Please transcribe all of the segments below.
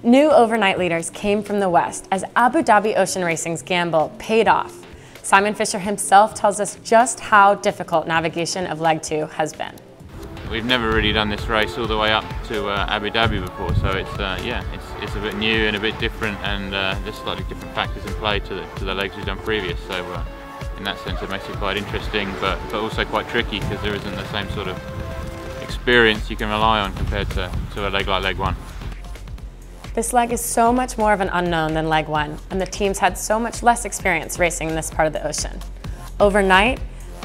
New overnight leaders came from the West as Abu Dhabi Ocean Racing's gamble paid off. Simon Fisher himself tells us just how difficult navigation of leg 2 has been. We've never really done this race all the way up to Abu Dhabi before, so it's a bit new and a bit different, and there's slightly different factors in play to the legs we've done previous. So in that sense, it makes it quite interesting, but also quite tricky because there isn't the same sort of experience you can rely on compared to a leg like leg 1. This leg is so much more of an unknown than leg 1, and the teams had so much less experience racing in this part of the ocean. Overnight,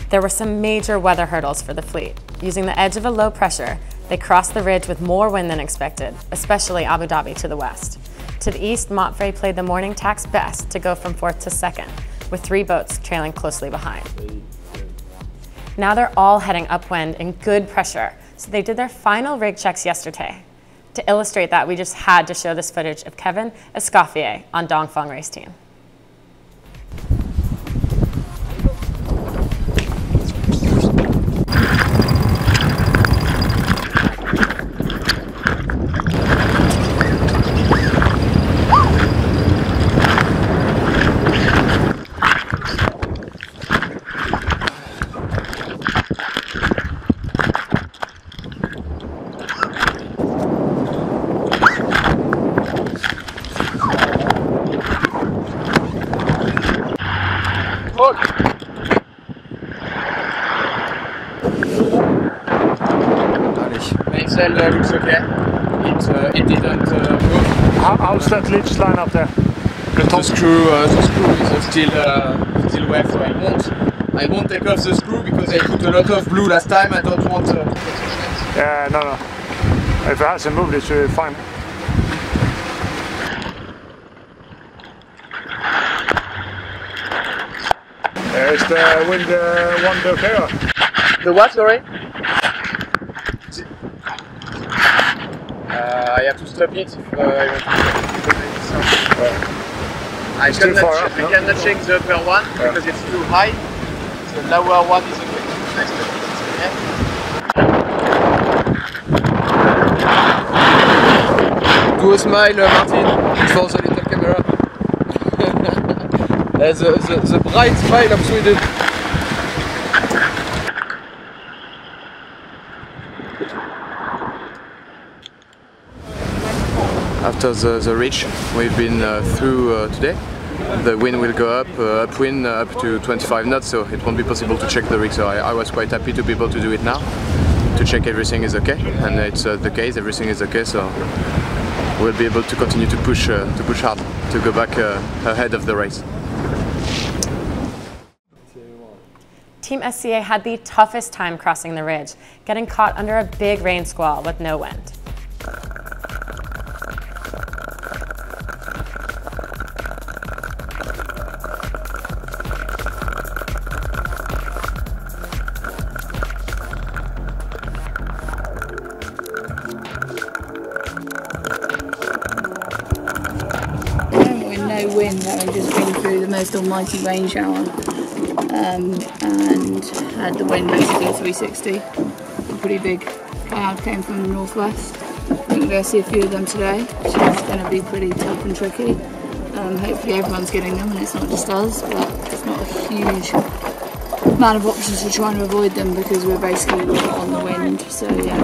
there were some major weather hurdles for the fleet. Using the edge of a low pressure, they crossed the ridge with more wind than expected, especially Abu Dhabi to the west. To the east, Mapfre played the morning tack's best to go from 4th to 2nd, with 3 boats trailing closely behind. Now they're all heading upwind in good pressure, so they did their final rig checks yesterday. To illustrate that, we just had to show this footage of Kevin Escoffier on Dongfeng race team. Mainsail looks okay. It didn't move. How's that leech line up there? The screw is still wet, so I won't take off the screw because I put a lot of glue last time. I don't want to get a chance. Yeah, no. If it hasn't moved, it should be fine. Is the wind one okay? Or? The what, sorry? I have to stop it if I want to. I cannot check the upper one because it's too high. The lower one is okay. I stop it. Do a smile, Martin, for the little camera. the bright smile of Sweden. After the reach we've been through today, the wind will go up, upwind up to 25 knots, so it won't be possible to check the rig. So I was quite happy to be able to do it now, to check everything is okay, and it's the case, everything is okay. So we'll be able to continue to push hard to go back ahead of the race. Team SCA had the toughest time crossing the ridge, getting caught under a big rain squall with no wind. No wind, having just been through the most almighty rain shower, and had the wind basically 360. A pretty big cloud came from the northwest. I think we're going to see a few of them today, which is going to be pretty tough and tricky. Hopefully everyone's getting them and it's not just us, but it's not a huge amount of options to try and avoid them because we're basically on the wind, so yeah.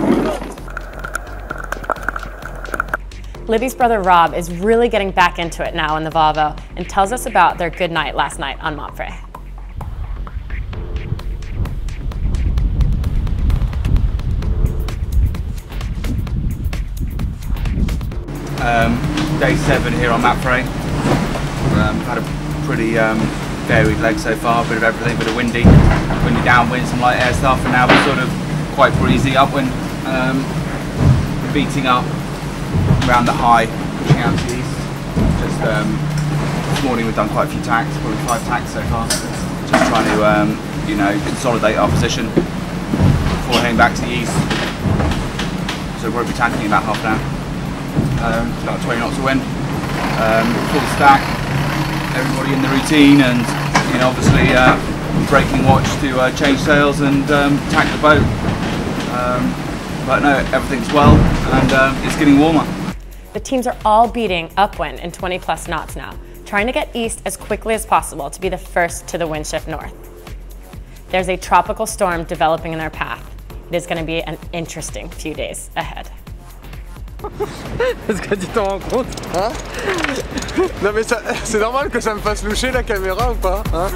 Libby's brother Rob is really getting back into it now in the Volvo and tells us about their good night last night on Mapfre. Day 7 here on Mapfre. Had a pretty varied leg so far, a bit of everything, a bit of windy downwind, some light air stuff, and now we're sort of quite breezy upwind, beating up around the high, pushing out to the east. Just this morning we've done quite a few tacks, probably 5 tacks so far. Just trying to consolidate our position before heading back to the east. So we'll be tacking in about half an hour. About 20 knots of wind, full stack, everybody in the routine, and obviously breaking watch to change sails and tack the boat. But no, everything's well, and it's getting warmer. The teams are all beating upwind in 20+ knots now, trying to get east as quickly as possible to be the first to the wind shift north. There's a tropical storm developing in their path. It is going to be an interesting few days ahead. Est-ce que tu t'en rends compte? Hein? Non mais c'est normal que ça me fasse loucher la caméra ou pas, hein?